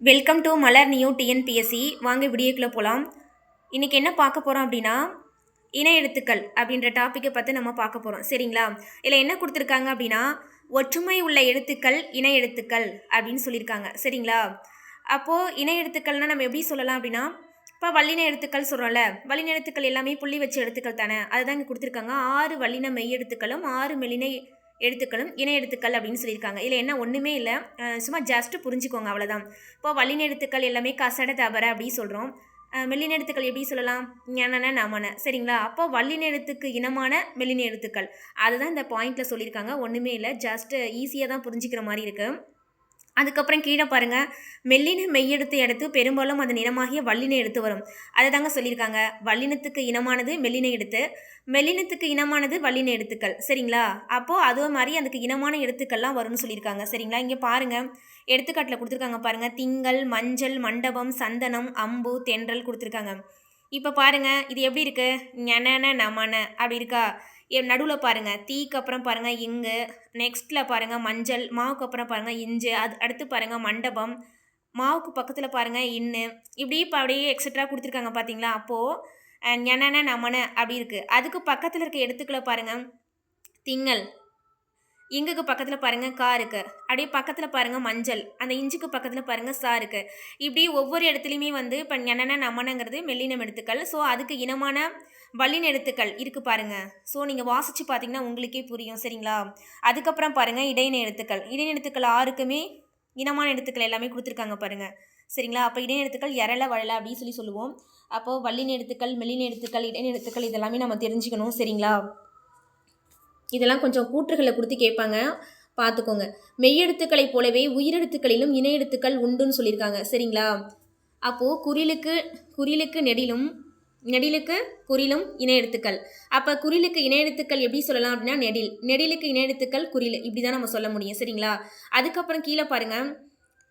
Welcome to Malar new TNPSC. வாங்க வீடியோக்குள்ளே போகலாம். இன்றைக்கி என்ன பார்க்க போகிறோம் அப்படின்னா, இணை எழுத்துக்கள் அப்படின்ற டாப்பிக்கை பற்றி நம்ம பார்க்க போகிறோம். சரிங்களா? இதில் என்ன கொடுத்துருக்காங்க அப்படின்னா, ஒற்றுமை உள்ள எழுத்துக்கள் இணை எழுத்துக்கள் அப்படின்னு சொல்லியிருக்காங்க. சரிங்களா? அப்போது இணை எழுத்துக்கள்னால் நம்ம எப்படி சொல்லலாம் அப்படின்னா, இப்போ வல்லின எழுத்துக்கள் சொல்கிறோம்ல, வல்லின எழுத்துக்கள் எல்லாமே புள்ளி வச்ச எழுத்துக்கள் தானே. அதுதான் இங்கே கொடுத்துருக்காங்க. 6 வல்லின மெய் எழுத்துக்களும் 6 மெல்லின எழுத்துக்களும் இணை எழுத்துக்கள் அப்படின்னு சொல்லியிருக்காங்க. இதில் என்ன ஒன்றுமே இல்லை, சும்மா ஜஸ்ட்டு புரிஞ்சுக்கோங்க, அவ்வளோதான். இப்போ வல்லின எழுத்துக்கள் எல்லாமே கசட தவற அப்படின்னு சொல்கிறோம். மெல்லின எழுத்துக்கள் எப்படி சொல்லலாம்? ஞனன நமன. சரிங்களா? அப்போ வல்லின எழுத்துக்கு இனமான மெல்லின எழுத்துக்கள் அதுதான் இந்த பாயிண்டில் சொல்லியிருக்காங்க. ஒன்றுமே இல்லை, ஜஸ்ட்டு ஈஸியாக தான் புரிஞ்சிக்கிற மாதிரி இருக்குது. அதுக்கப்புறம் கீழே பாருங்கள், மெல்லின மெய்யெழுத்து எடுத்து பெரும்பாலும் அது நிறமாகிய வல்லின எழுத்து வரும். அதை தாங்க சொல்லியிருக்காங்க. வல்லினத்துக்கு இனமானது மெல்லின எழுத்து, மெல்லினத்துக்கு இனமானது வல்லின எழுத்துக்கள். சரிங்களா? அப்போது அதே மாதிரி அதுக்கு இனமான எழுத்துக்கள்லாம் வரும்னு சொல்லியிருக்காங்க. சரிங்களா? இங்கே பாருங்கள், எடுத்துக்காட்டில் கொடுத்துருக்காங்க பாருங்கள். திங்கள், மஞ்சள், மண்டபம், சந்தனம், அம்பு, தென்றல் கொடுத்துருக்காங்க. இப்போ பாருங்கள், இது எப்படி இருக்குது? ஞனன நமன அப்படி இருக்கா? நடுவில் பாருங்கள், தீக்கு அப்புறம் பாருங்கள் இங்கு, நெக்ஸ்ட்டில் பாருங்கள் மஞ்சள், மாவுக்கு அப்புறம் பாருங்கள் இஞ்சு, அடுத்து பாருங்கள் மண்டபம், மாவுக்கு பக்கத்தில் பாருங்கள் இன்னு, இப்படி இப்போ அப்படியே எக்ஸட்ரா கொடுத்துருக்காங்க பார்த்தீங்களா? அப்போது ஞனன நமன அப்படி இருக்குது. அதுக்கு பக்கத்தில் இருக்க எழுத்துக்களை பாருங்கள். திங்கள், இங்குக்கு பக்கத்தில் பாருங்கள் கா இருக்குது. அப்படியே பக்கத்தில் பாருங்கள் மஞ்சள், அந்த இஞ்சுக்கு பக்கத்தில் பாருங்கள் சா இருக்குது. இப்படி ஒவ்வொரு இடத்துலையுமே வந்து இப்போ ஞனன நமனங்கிறது மெல்லினம் எழுத்துக்கள். ஸோ அதுக்கு இனமான வல்லின எழுத்துக்கள் இருக்குது பாருங்கள். ஸோ நீங்கள் வாசித்து பார்த்தீங்கன்னா உங்களுக்கே புரியும். சரிங்களா? அதுக்கப்புறம் பாருங்கள் இடையின எழுத்துக்கள். இடையின எழுத்துக்கள் 6க்குமே இனமான எழுத்துக்கள் எல்லாமே கொடுத்துருக்காங்க பாருங்கள். சரிங்களா? அப்போ இடையின எழுத்துக்கள் எரள வழல அப்படின்னு சொல்லுவோம். அப்போது வல்லின எழுத்துக்கள், மெல்லின எழுத்துக்கள், இடையின எழுத்துக்கள் இதெல்லாமே நம்ம தெரிஞ்சுக்கணும். சரிங்களா? இதெல்லாம் கொஞ்சம் கூற்றுகளை கொடுத்து கேட்பாங்க, பார்த்துக்கோங்க. மெய்யெழுத்துக்களைப் போலவே உயிரெழுத்துக்களிலும் இணை எழுத்துக்கள் உண்டுன்னு சொல்லியிருக்காங்க. சரிங்களா? அப்போது குறிலுக்கு நெடிலுக்கு குறிலும் இணை எழுத்துக்கள். அப்போ குறிலுக்கு இணை எழுத்துக்கள் எப்படி சொல்லலாம் அப்படின்னா நெடிலுக்கு இணை எழுத்துக்கள் குறில், இப்படி தான் நம்ம சொல்ல முடியும். சரிங்களா? அதுக்கப்புறம் கீழே பாருங்கள்,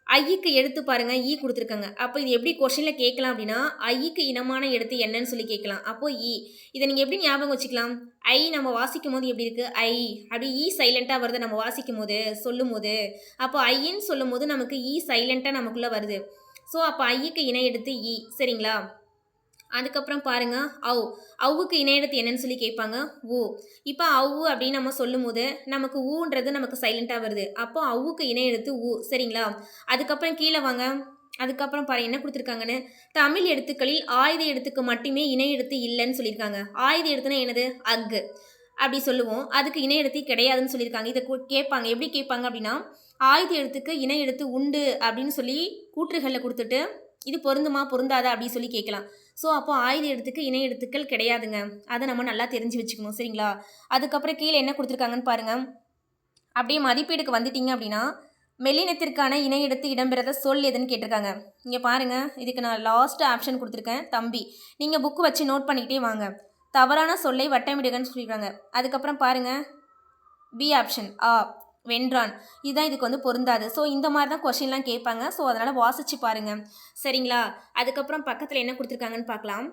ஐக்கு எழுத்து பாருங்கள் ஈ கொடுத்துருக்காங்க. அப்போ இது எப்படி கொஷனில் கேட்கலாம் அப்படின்னா, ஐக்கு இனமான எழுத்து என்னன்னு சொல்லி கேட்கலாம். அப்போது ஈ, இதை நீங்கள் எப்படி ஞாபகம் வச்சுக்கலாம்? ஐ நம்ம வாசிக்கும் போது எப்படி இருக்குது? ஐ அப்படி ஈ சைலண்ட்டாக வருது நம்ம வாசிக்கும் போது, சொல்லும் போது. அப்போ ஐன்னு சொல்லும் போது நமக்கு ஈ சைலண்ட்டாக நமக்குள்ளே வருது. ஸோ அப்போ ஐக்கு இணை எழுத்து ஈ. சரிங்களா? அதுக்கப்புறம் பாருங்கள் அவுக்கு இணை எழுத்து என்னன்னு சொல்லி கேட்பாங்க, ஊ. இப்போ அவு அப்படின்னு நம்ம சொல்லும் போது நமக்கு ஊன்றது நமக்கு சைலண்ட்டாக வருது. அப்போ அவுக்கு இணை எழுத்து ஊ. சரிங்களா? அதுக்கப்புறம் கீழே வாங்க. அதுக்கப்புறம் பாருங்கள் என்ன கொடுத்துருக்காங்கன்னு, தமிழ் எழுத்துக்களில் ஆயுத எழுத்துக்கு மட்டுமே இணை எழுத்து இல்லைன்னு சொல்லியிருக்காங்க. ஆயுத எழுத்துனா என்னது? அக்கு அப்படி சொல்லுவோம். அதுக்கு இணை எழுத்து கிடையாதுன்னு சொல்லியிருக்காங்க. இதை கேட்பாங்க. எப்படி கேட்பாங்க அப்படின்னா, ஆயுத எழுத்துக்கு இணை எழுத்து உண்டு அப்படின்னு சொல்லி கூற்றுகளில் கொடுத்துட்டு இது பொருந்துமா பொருந்தாதா அப்படின்னு சொல்லி கேட்கலாம். ஸோ அப்போ ஆயுத எழுத்துக்கு இணை எழுத்துக்கள் கிடையாதுங்க. அதை நம்ம நல்லா தெரிஞ்சு வச்சுக்கணும். சரிங்களா? அதுக்கப்புறம் கீழே என்ன கொடுத்துருக்காங்கன்னு பாருங்கள். அப்படியே மதிப்பீடுக்கு வந்துட்டீங்க அப்படின்னா, மெல்லினத்திற்கான இணை எழுத்து இடம்பெறத சொல் எதுன்னு கேட்டிருக்காங்க. இங்கே பாருங்கள், இதுக்கு நான் லாஸ்ட் ஆப்ஷன் கொடுத்துருக்கேன் தம்பி. நீங்கள் புக்கு வச்சு நோட் பண்ணிக்கிட்டே வாங்க. தவறான சொல்லை வட்டமிடுகன்னு சொல்லியிருக்காங்க. அதுக்கப்புறம் பாருங்கள், பி ஆப்ஷன் வென்றான், இதுதான் இதுக்கு வந்து பொருந்தாது. ஸோ இந்த மாதிரி தான் கொஷின்லாம் கேட்பாங்க. ஸோ அதனால் வாசித்து பாருங்கள். சரிங்களா? அதுக்கப்புறம் பக்கத்தில் என்ன கொடுத்துருக்காங்கன்னு பார்க்கலாம்.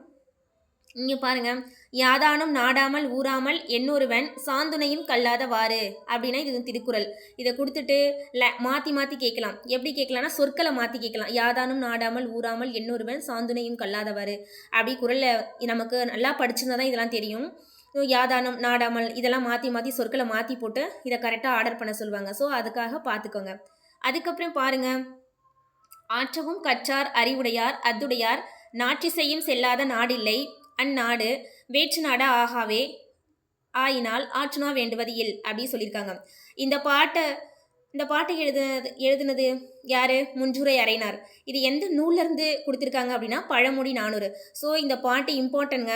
இங்கே பாருங்கள், யாதானும் நாடாமல் ஊறாமல் என்னொருவன் சாந்துணையும் கல்லாதவாறு அப்படின்னா இது திருக்குறள். இதை கொடுத்துட்டு மாற்றி கேட்கலாம். எப்படி கேட்கலாம்னா சொற்களை மாற்றி கேட்கலாம். யாதானும் நாடாமல் ஊறாமல் என்னொருவன் சாந்துணையும் கல்லாதவாறு அப்படி குறளில் நமக்கு நல்லா படிச்சிருந்தா தான் இதெல்லாம் தெரியும். யாதானம் நாடாமல் இதெல்லாம் மாற்றி சொற்களை மாற்றி போட்டு இதை கரெக்டாக ஆர்டர் பண்ண சொல்லுவாங்க. ஸோ அதுக்காக பார்த்துக்கோங்க. அதுக்கப்புறம் பாருங்கள், ஆற்றவும் கற்றார் அறிவுடையார் அத்துடையார் நாற்றிசையும் செல்லாத நாடில்லை அந்நாடு வேற்று நாடா ஆகாவே ஆயினால் ஆற்றுனா வேண்டுவது இல் அப்படி சொல்லியிருக்காங்க. இந்த பாட்டை எழுதுனது யார்? முன்றுரை அறையினார். இது எந்த நூல்லேருந்து கொடுத்துருக்காங்க அப்படின்னா பழமொழி 400. ஸோ இந்த பாட்டு இம்பார்ட்டன்ங்க.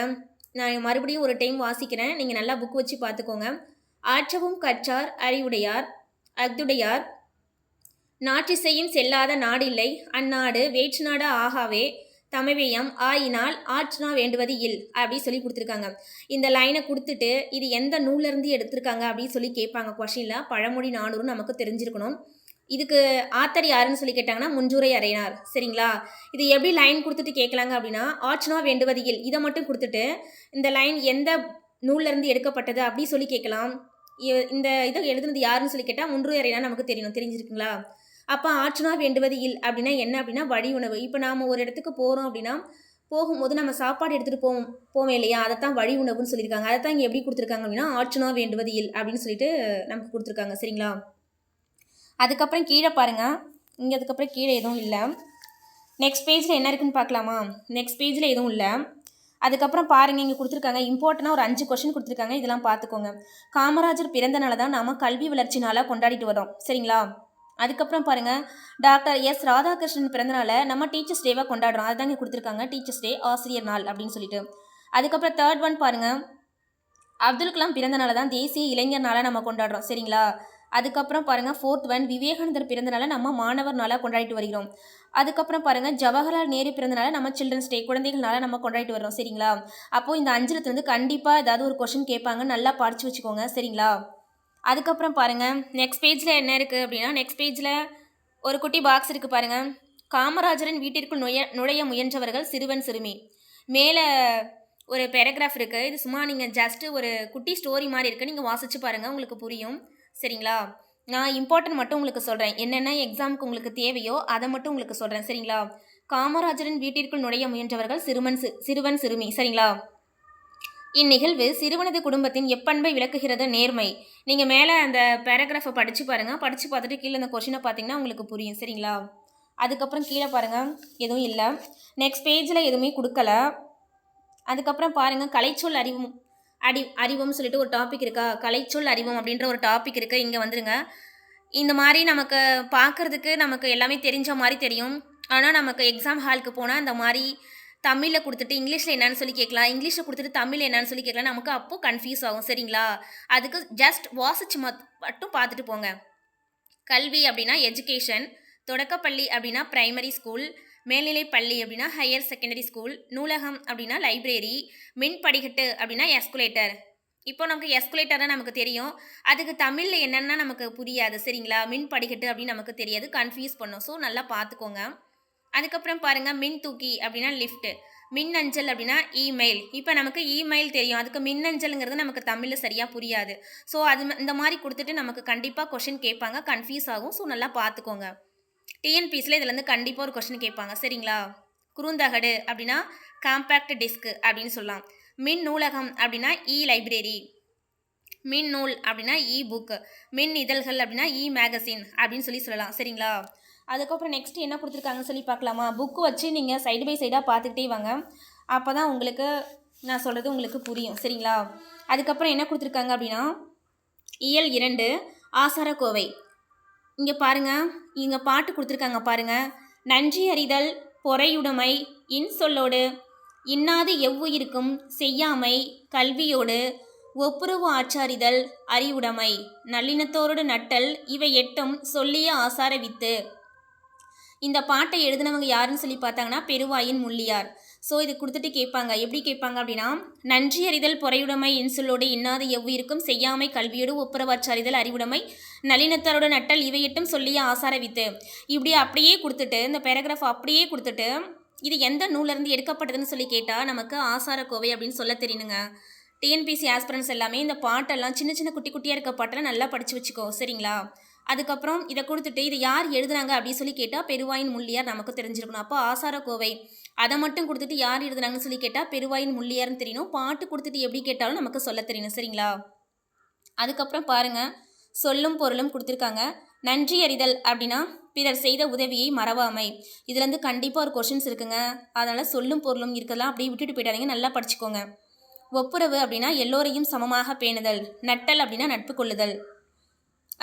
நான் மறுபடியும் ஒரு டைம் வாசிக்கிறேன், நீங்கள் நல்லா புக் வச்சு பார்த்துக்கோங்க. ஆற்றவும் கற்றார் அறிவுடையார் அத்துடையார் நாற்றிசையும் செல்லாத நாடில்லை அந்நாடு வேற்று நாடா ஆகாவே தமிழயம் ஆயினால் ஆற்றுனா வேண்டுவது இல் அப்படி சொல்லி கொடுத்துருக்காங்க. இந்த லைனை கொடுத்துட்டு இது எந்த நூல்லேருந்து எடுத்திருக்காங்க அப்படின்னு சொல்லி கேட்பாங்க கொஷினில். பழமொழி 400 நமக்கு தெரிஞ்சிருக்கணும். இதுக்கு ஆத்தர் யாருன்னு சொல்லி கேட்டாங்கன்னா முன்றுரை அறையினார். சரிங்களா? இது எப்படி லைன் கொடுத்துட்டு கேட்கலாங்க அப்படின்னா, ஆற்றுனா வேண்டுவது இல் இதை மட்டும் கொடுத்துட்டு இந்த லைன் எந்த நூல்லேருந்து எடுக்கப்பட்டது அப்படி சொல்லி கேட்கலாம். இந்த இதை எழுதுனது யாருன்னு சொல்லி கேட்டால் முன்றுரை அறையினார் நமக்கு தெரிஞ்சிருக்குங்களா? அப்போ ஆற்றுனா வேண்டுவது இல் அப்படின்னா என்ன அப்படின்னா வழி உணவு. இப்போ நாம் ஒரு இடத்துக்கு போகிறோம் அப்படின்னா போகும்போது நம்ம சாப்பாடு எடுத்துகிட்டு போவோம் இல்லையா, அதைத்தான் வழி உணவுன்னு சொல்லியிருக்காங்க. அதை தான் இங்கே எப்படி கொடுத்துருக்காங்க அப்படின்னா ஆற்றுனா வேண்டுவது இல் அப்படின்னு சொல்லிட்டு நமக்கு கொடுத்துருக்காங்க. சரிங்களா? அதுக்கப்புறம் கீழே பாருங்கள், இங்கே அதுக்கப்புறம் கீழே எதுவும் இல்லை. நெக்ஸ்ட் பேஜில் என்ன இருக்குன்னு பார்க்கலாமா? நெக்ஸ்ட் பேஜில் எதுவும் இல்லை. அதுக்கப்புறம் பாருங்கள், இங்கே கொடுத்துருக்காங்க இம்பார்ட்டனாக ஒரு 5 கொஷின் கொடுத்துருக்காங்க, இதெல்லாம் பார்த்துக்கோங்க. காமராஜர் பிறந்தனால தான் நாம் கல்வி வளர்ச்சி நாளாக கொண்டாடிட்டு வரோம். சரிங்களா? அதுக்கப்புறம் பாருங்கள், டாக்டர் எஸ் ராதாகிருஷ்ணன் பிறந்தனால நம்ம டீச்சர்ஸ் டேவாக கொண்டாடுறோம். அதுதான் இங்கே கொடுத்துருக்காங்க, டீச்சர்ஸ் டே, ஆசிரியர் நாள் அப்படின்னு சொல்லிட்டு. அதுக்கப்புறம் தேர்ட் ஒன் பாருங்கள், அப்துல் கலாம் பிறந்தனால தான் தேசிய இளைஞர் நாளாக நம்ம கொண்டாடுறோம். சரிங்களா? அதுக்கப்புறம் பாருங்கள் ஃபோர்த் ஒன், விவேகானந்தர் பிறந்தனால நம்ம மாணவர் நாளாக கொண்டாடிட்டு வருகிறோம். அதுக்கப்புறம் பாருங்கள் ஜவஹர்லால் நேரு பிறந்தனால நம்ம சில்ட்ரன்ஸ் டே, குழந்தைகள் நாளாக நம்ம கொண்டாடிட்டு வரோம். சரிங்களா? அப்போது இந்த 5 வந்து கண்டிப்பாக ஏதாவது ஒரு கொஷின் கேட்பாங்க, நல்லா படித்து வச்சுக்கோங்க. சரிங்களா? அதுக்கப்புறம் பாருங்கள் நெக்ஸ்ட் பேஜில் என்ன இருக்குது அப்படின்னா, நெக்ஸ்ட் பேஜில் ஒரு குட்டி பாக்ஸ் இருக்குது பாருங்கள். காமராஜரின் வீட்டிற்குள் நுழைய முயன்றவர்கள் சிறுவன் சிறுமி. மேலே ஒரு பேராகிராஃப் இருக்குது. இது சும்மா நீங்கள் ஜஸ்ட்டு ஒரு குட்டி ஸ்டோரி மாதிரி இருக்குது, நீங்கள் வாசித்து பாருங்கள், உங்களுக்கு புரியும். சரிங்களா? நான் இம்பார்ட்டன்ட் மட்டும் உங்களுக்கு சொல்கிறேன், என்னென்ன எக்ஸாமுக்கு உங்களுக்கு தேவையோ அதை மட்டும் உங்களுக்கு சொல்கிறேன். சரிங்களா? காமராஜரின் வீட்டிற்குள் நுழைய முயன்றவர்கள் சிறுவன் சிறுமி. சரிங்களா? இந்நிகழ்வு சிறுவனது குடும்பத்தின் எப்பண்பை விளக்குகிறது? நேர்மை. நீங்கள் மேலே அந்த பேராகிராஃபை படித்து பாருங்கள், படித்து பார்த்துட்டு கீழே அந்த கொஷினை பார்த்தீங்கன்னா உங்களுக்கு புரியும். சரிங்களா? அதுக்கப்புறம் கீழே பாருங்கள், எதுவும் இல்லை. நெக்ஸ்ட் பேஜில் எதுவுமே கொடுக்கல. அதுக்கப்புறம் பாருங்கள், கலைச்சொல் அறிவும் சொல்லிட்டு ஒரு டாபிக் இருக்கா, கலைச்சொல் அறிவும் அப்படின்ற ஒரு டாபிக் இருக்குது. இங்கே வந்துருங்க. இந்த மாதிரி நமக்கு பார்க்குறதுக்கு நமக்கு எல்லாமே தெரிஞ்ச மாதிரி தெரியும். ஆனால் நமக்கு எக்ஸாம் ஹாலுக்கு போனால் இந்த மாதிரி தமிழில் கொடுத்துட்டு இங்கிலீஷில் என்னன்னு சொல்லி கேட்கலாம், இங்கிலீஷில் கொடுத்துட்டு தமிழ் என்னன்னு சொல்லி கேட்கலாம், நமக்கு அப்போது கன்ஃபியூஸ் ஆகும். சரிங்களா? அதுக்கு ஜஸ்ட் வாசிச்சு மட்டும் பார்த்துட்டு போங்க. கல்வி அப்படின்னா எஜுகேஷன், தொடக்கப்பள்ளி அப்படின்னா பிரைமரி ஸ்கூல், மேல்நிலை பள்ளி அப்படின்னா ஹையர் செகண்டரி ஸ்கூல், நூலகம் அப்படின்னா லைப்ரரி, மின் படிக்கட்டு அப்படின்னா எஸ்குலேட்டர். இப்போ நமக்கு எஸ்குலேட்டர்னா நமக்கு தெரியும், அதுக்கு தமிழில் என்னென்னா நமக்கு புரியாது. சரிங்களா? மின் படிக்கட்டு அப்படின்னு நமக்கு தெரியாது, கன்ஃபியூஸ் பண்ணும். ஸோ நல்லா பார்த்துக்கோங்க. அதுக்கப்புறம் பாருங்கள், மின் தூக்கி அப்படின்னா லிஃப்ட்டு, மின்னஞ்சல் அப்படின்னா இமெயில். இப்போ நமக்கு இமெயில் தெரியும், அதுக்கு மின்னஞ்சலுங்கிறது நமக்கு தமிழில் சரியாக புரியாது. ஸோ இந்த மாதிரி கொடுத்துட்டு நமக்கு கண்டிப்பாக கொஷின் கேட்பாங்க, கன்ஃபியூஸ் ஆகும். ஸோ நல்லா பார்த்துக்கோங்க. டிஎன்பிசியில் இதுலேருந்து கண்டிப்பாக ஒரு கொஷின் கேட்பாங்க. சரிங்களா? குறுந்தகடு அப்படின்னா காம்பேக்ட் டிஸ்க் அப்படின்னு சொல்லலாம். மின் நூலகம் அப்படின்னா இ லைப்ரரி, மின் நூல் அப்படின்னா இ புக்கு, மின் இதழ்கள் அப்படின்னா இ மேகசின் அப்படின்னு சொல்லலாம். சரிங்களா? அதுக்கப்புறம் நெக்ஸ்ட் என்ன கொடுத்துருக்காங்கன்னு சொல்லி பார்க்கலாமா? புக்கு வச்சு நீங்கள் சைடு பை சைடாக பார்த்துக்கிட்டே வாங்க, அப்போ தான் உங்களுக்கு நான் சொல்கிறது உங்களுக்கு புரியும். சரிங்களா? அதுக்கப்புறம் என்ன கொடுத்துருக்காங்க அப்படின்னா, இயல் 2 ஆசாரக்கோவை. இங்கே பாருங்கள், இங்கே பாட்டு கொடுத்துருக்காங்க பாருங்கள். நன்றி அறிதல் பொறையுடைமை இன்சொல்லோடு இன்னாது எவ்வுயிருக்கும் செய்யாமை கல்வியோடு ஒப்புரவு ஆச்சாரிதல் அறிவுடைமை நல்லினத்தோரோடு நட்டல் இவை 8ம் சொல்லிய ஆசார வித்து. இந்த பாட்டை எழுதினவங்க யாருன்னு சொல்லி பார்த்தாங்கன்னா பெருவாயின் முள்ளியார். ஸோ இது கொடுத்துட்டு கேட்பாங்க, எப்படி கேட்பாங்க அப்படின்னா, நன்றி அறிதல் பொறையுடைமை இன்சொல்லோடு இன்னாது எவ்வுயிருக்கும் செய்யாமை கல்வியோடு ஒப்புரவாச்சாரிதல் அறிவுடைமை நல்லினத்தாரோட நட்டல் இவை 8ம் சொல்லிய ஆசார வித்து. இப்படி அப்படியே கொடுத்துட்டு இந்த பேராகிராஃப் அப்படியே கொடுத்துட்டு இது எந்த நூலேருந்து எடுக்கப்பட்டதுன்னு சொல்லி கேட்டால் நமக்கு ஆசாரக்கோவை அப்படின்னு சொல்ல தெரியணுங்க. டிஎன்பிசி ஆஸ்பிரன்ஸ் எல்லாமே இந்த பாட்டெல்லாம் சின்ன சின்ன குட்டி குட்டியாக இருக்க பாட்டெல்லாம் நல்லா படித்து வச்சுக்கோ. சரிங்களா? அதுக்கப்புறம் இதை கொடுத்துட்டு இதை யார் எழுதுனாங்க அப்படின்னு சொல்லி கேட்டால் பெருவாயின் முள்ளியார் நமக்கு தெரிஞ்சிருக்கணும். அப்போ ஆசாரக்கோவை அதை மட்டும் கொடுத்துட்டு யார் எழுதுனாங்கன்னு சொல்லி கேட்டால் பெருவாயின் முள்ளியார்னு தெரியணும். பாட்டு கொடுத்துட்டு எப்படி கேட்டாலும் நமக்கு சொல்ல தெரியணும். சரிங்களா? அதுக்கப்புறம் பாருங்கள், சொல்லும் பொருளும் கொடுத்துருக்காங்க. நன்றி அறிதல் அப்படின்னா பிறர் செய்த உதவியை மறவாமை. இதுலேருந்து கண்டிப்பாக ஒரு கொஷின்ஸ் இருக்குங்க, அதனால் சொல்லும் பொருளும் இருக்கலாம், அப்படியே விட்டுட்டு போயிடாதீங்க, நல்லா படிச்சுக்கோங்க. ஒப்புரவு அப்படின்னா எல்லோரையும் சமமாக பேணுதல், நட்டல் அப்படின்னா நட்பு கொள்ளுதல்.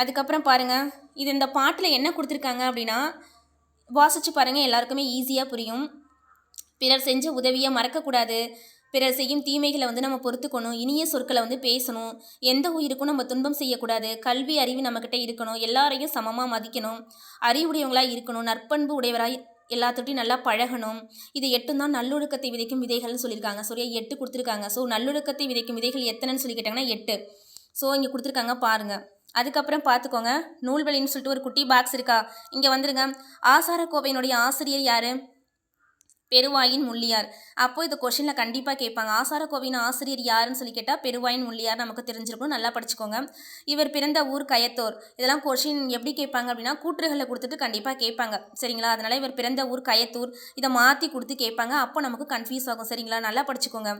அதுக்கப்புறம் பாருங்கள், இது இந்த பாட்டில் என்ன கொடுத்துருக்காங்க அப்படின்னா வாசித்து பாருங்கள், எல்லாருக்குமே ஈஸியாக புரியும். பிறர் செஞ்ச உதவியை மறக்கக்கூடாது, பிறர் செய்யும் தீமைகளை நம்ம பொறுத்துக்கணும், இனிய சொற்களை பேசணும், எந்த உயிருக்கும் நம்ம துன்பம் செய்யக்கூடாது, கல்வி அறிவு நம்மக்கிட்ட இருக்கணும், எல்லாரையும் சமமாக மதிக்கணும், அறிவுடையவங்களாக இருக்கணும், நற்பண்பு உடையவராக எல்லாத்துட்டையும் நல்லா பழகணும். இது 8 தான் நல்லொழுக்கத்தை விதைக்கும் விதைகள்னு சொல்லியிருக்காங்க. சரியா? 8 கொடுத்துருக்காங்க. ஸோ நல்லொழுக்கத்தை விதைக்கும் விதைகள் எத்தனைன்னு சொல்லி கேட்டாங்கன்னா 8. ஸோ இங்கே கொடுத்துருக்காங்க பாருங்கள். அதுக்கப்புறம் பார்த்துக்கோங்க, நூல்வெளின்னு சொல்லிட்டு ஒரு குட்டி பாக்ஸ் இருக்கா, இங்கே வந்துருங்க. ஆசாரக்கோவையினுடைய ஆசிரியர் யார்? பெருவாயின் முள்ளியார். அப்போ இது கொஷினில் கண்டிப்பாக கேட்பாங்க. ஆசாரக்கோவையின் ஆசிரியர் யாருன்னு சொல்லி கேட்டால் பெருவாயின் முள்ளியார் நமக்கு தெரிஞ்சிருக்கும். நல்லா படிச்சுக்கோங்க. இவர் பிறந்த ஊர் கயத்தூர். இதெல்லாம் கொஷின் எப்படி கேட்பாங்க அப்படின்னா கூற்றுகளை கொடுத்துட்டு கண்டிப்பாக கேட்பாங்க. சரிங்களா? அதனால் இவர் பிறந்த ஊர் கயத்தூர். இதை மாற்றி கொடுத்து கேட்பாங்க. அப்போ நமக்கு கன்ஃபியூஸ் ஆகும். சரிங்களா? நல்லா படிச்சுக்கோங்க.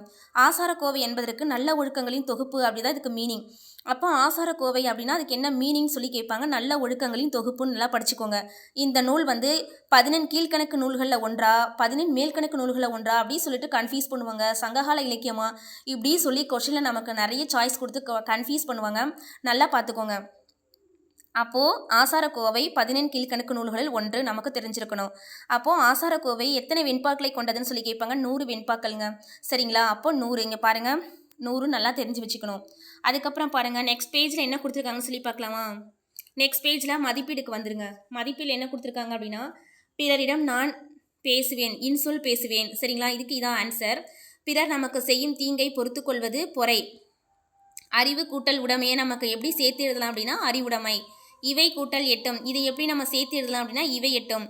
ஆசாரக்கோவை என்பதற்கு நல்ல ஒழுக்கங்களின் தொகுப்பு அப்படிதான் இதுக்கு மீனிங். அப்போ ஆசாரக்கோவை அப்படின்னா அதுக்கு என்ன மீனிங் சொல்லி கேட்பாங்க. நல்ல ஒழுக்கங்களின் தொகுப்புன்னு நல்லா படிச்சுக்கோங்க. இந்த நூல் வந்து 11 கீழ்கணக்கு நூல்களில் ஒன்றா 11 மேல்கணக்கு நூல்களில் ஒன்றா அப்படி சொல்லிட்டு கன்ஃபியூஸ் பண்ணுவாங்க. சங்ககால இலக்கியமா இப்படி சொல்லி கொஷினில் நமக்கு நிறைய சாய்ஸ் கொடுத்து கன்ஃபியூஸ் பண்ணுவாங்க. நல்லா பார்த்துக்கோங்க. அப்போது ஆசாரக்கோவை 11 கீழ்கணக்கு நூல்களில் ஒன்று நமக்கு தெரிஞ்சிருக்கணும். அப்போது ஆசாரக்கோவை எத்தனை வெண்பாக்களை கொண்டதுன்னு சொல்லி கேட்பாங்க. 100 வெண்பாக்கள்ங்க. சரிங்களா? அப்போ 100 இங்கே பாருங்கள் 100 நல்லா தெரிஞ்சு வச்சுக்கணும். அதுக்கப்புறம் பாருங்கள் நெக்ஸ்ட் பேஜில் என்ன கொடுத்துருக்காங்கன்னு சொல்லி பார்க்கலாமா? நெக்ஸ்ட் பேஜில் மதிப்பீடுக்கு வந்துருங்க. மதிப்பீடு என்ன கொடுத்துருக்காங்க அப்படின்னா பிறரிடம் நான் பேசுவேன் இன்சொல் பேசுவேன். சரிங்களா? இதுக்கு இதான் ஆன்சர். பிறர் நமக்கு செய்யும் தீங்கை பொறுத்து கொள்வது பொறை. அறிவு கூட்டல் உடைமையை நமக்கு எப்படி சேர்த்து எழுதலாம் அப்படின்னா அறிவுடைமை. இவை கூட்டல் எட்டும். இதை எப்படி நம்ம சேர்த்து எழுதலாம் அப்படின்னா இவை எட்டும்.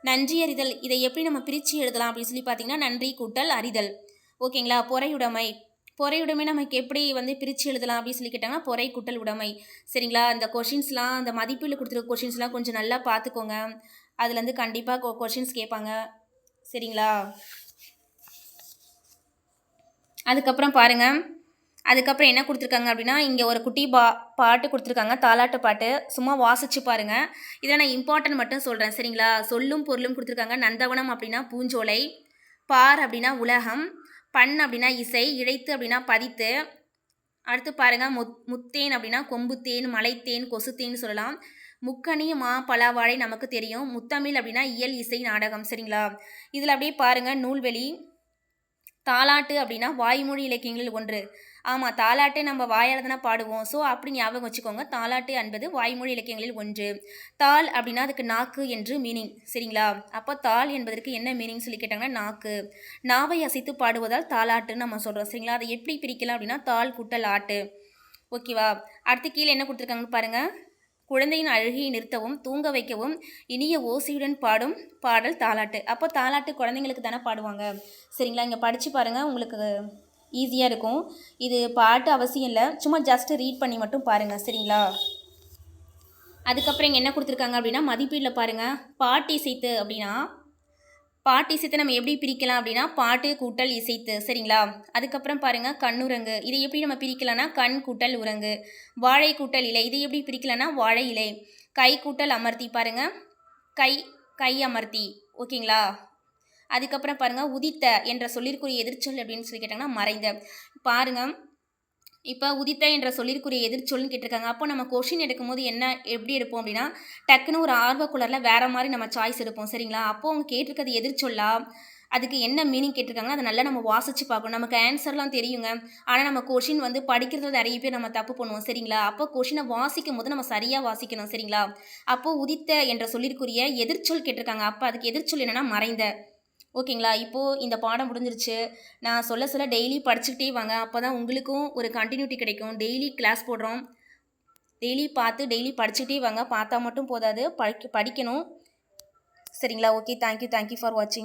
நன்றி அறிதல். இதை எப்படி நம்ம பிரித்து எழுதலாம் அப்படின்னு சொல்லி பார்த்தீங்கன்னா நன்றி கூட்டல் அறிதல். ஓகேங்களா? பொறையுடைமை. பொறையுடைமை நமக்கு எப்படி வந்து பிரித்து எழுதலாம் அப்படின்னு சொல்லி கேட்டாங்கன்னா பொறை கூட்டல் உடைமை. சரிங்களா? அந்த கொஷின்ஸ்லாம் அந்த மதிப்பீடு கொடுத்துருக்க கொஷின்ஸ்லாம் கொஞ்சம் நல்லா பார்த்துக்கோங்க. அதுலேருந்து கண்டிப்பாக கொஷின்ஸ் கேட்பாங்க. சரிங்களா? அதுக்கப்புறம் பாருங்கள். அதுக்கப்புறம் என்ன கொடுத்துருக்காங்க அப்படின்னா இங்கே ஒரு குட்டி பாட்டு கொடுத்துருக்காங்க. தாலாட்டு பாட்டு. சும்மா வாசிச்சு பாருங்கள். இதில் நான் இம்பார்ட்டன்ட் மட்டும் சொல்கிறேன். சரிங்களா? சொல்லும் பொருளும் கொடுத்துருக்காங்க. நந்தவனம் அப்படின்னா பூஞ்சோலை, பார் அப்படின்னா உலகம், பண் அப்படின்னா இசை, இழைத்து அப்படின்னா பதித்து. அடுத்து பாருங்கள் முத்தேன் அப்படின்னா கொம்புத்தேன், மலைத்தேன், கொசுத்தேன்னு சொல்லலாம். முக்கணி மா பலாவாழை நமக்கு தெரியும். முத்தமிழ் அப்படின்னா இயல் இசை நாடகம். சரிங்களா? இதில் அப்படியே பாருங்கள் நூல்வெளி. தாலாட்டு அப்படின்னா வாய்மொழி இலக்கியங்களில் ஒன்று. ஆமாம், தாலாட்டு நம்ம வாயால் தானே பாடுவோம். ஸோ அப்படி ஞாபகம் வச்சுக்கோங்க. தாலாட்டு என்பது வாய்மொழி இலக்கியங்களில் ஒன்று. தாள் அப்படின்னா அதுக்கு நாக்கு என்று மீனிங். சரிங்களா? அப்போ தாள் என்பதற்கு என்ன மீனிங் சொல்லி கேட்டாங்கன்னா நாக்கு. நாவை அசைத்து பாடுவதால் தாலாட்டுன்னு நம்ம சொல்கிறோம். சரிங்களா? அதை எப்படி பிரிக்கலாம் அப்படின்னா தாள் கூட்டல் ஆட்டு. ஓகேவா? அடுத்து கீழே என்ன கொடுத்துருக்காங்கன்னு பாருங்கள். குழந்தையின் அழுகையை நிறுத்தவும் தூங்க வைக்கவும் இனிய ஓசையுடன் பாடும் பாடல் தாலாட்டு. அப்போ தாலாட்டு குழந்தைங்களுக்கு தானே பாடுவாங்க. சரிங்களா? இங்கே படித்து பாருங்கள். உங்களுக்கு ஈஸியாக இருக்கும். இது பாட்டு அவசியம் இல்லை. சும்மா ஜஸ்ட் ரீட் பண்ணி மட்டும் பாருங்கள். சரிங்களா? அதுக்கப்புறம் இங்கே என்ன கொடுத்துருக்காங்க அப்படின்னா மதிப்பீடில் பாருங்கள். பாட்டு இசைத்து அப்படின்னா பாட்டு இசைத்து நம்ம எப்படி பிரிக்கலாம் அப்படின்னா பாட்டு கூட்டல் இசைத்து. சரிங்களா? அதுக்கப்புறம் பாருங்கள் கண்ணுரங்கு. இதை எப்படி நம்ம பிரிக்கலாம்னா கண் கூட்டல் உரங்கு. வாழை கூட்டல் இலை. இதை எப்படி பிரிக்கலாம்னா வாழை இலை. கை கூட்டல் அமர்த்தி. பாருங்கள் கை அமர்த்தி. ஓகேங்களா? அதுக்கப்புறம் பாருங்கள் உதித்த என்ற சொல்லிற்குரிய எதிர்ச்சொல் அப்படின்னு சொல்லி கேட்டாங்கன்னா மறைந்த. பாருங்கள் இப்போ உதித்த என்ற சொல்லிற்குரிய எதிர்ச்சொல்னு கேட்டிருக்காங்க. அப்போ நம்ம கொஷின் எடுக்கும்போது எப்படி எடுப்போம் அப்படின்னா டக்குன்னு ஒரு ஆர்வக்குள்ளரில் வேறு மாதிரி நம்ம சாய்ஸ் எடுப்போம். சரிங்களா? அப்போது அவங்க கேட்டிருக்கிறது எதிர்ச்சொல்லா அதுக்கு என்ன மீனிங் கேட்டிருக்காங்கன்னா அதை நல்லா நம்ம வாசித்து பார்க்கணும். நமக்கு ஆன்சர்லாம் தெரியுங்க. ஆனால் நம்ம கொஷின் வந்து படிக்கிறதுல நிறைய பேர் நம்ம தப்பு பண்ணுவோம். சரிங்களா? அப்போ கொஷினை வாசிக்கும் போது நம்ம சரியாக வாசிக்கணும். சரிங்களா? அப்போது உதித்த என்ற சொல்லிற்குரிய எதிர்ச்சொல் கேட்டிருக்காங்க. அப்போ அதுக்கு எதிர்ச்சொல் என்னென்னா மறைந்த. ஓகேங்களா? இப்போது இந்த பாடம் முடிஞ்சிருச்சு. நான் சொல்ல டெய்லி படிச்சுக்கிட்டே வாங்க. அப்போ தான் உங்களுக்கும் ஒரு கண்டினியூட்டி கிடைக்கும். டெய்லி கிளாஸ் போடுறோம். டெய்லி பார்த்து டெய்லி படிச்சுக்கிட்டே வாங்க. பார்த்தா மட்டும் போதாது, படிக்கணும். சரிங்களா? ஓகே, தேங்க்யூ ஃபார் வாட்சிங்.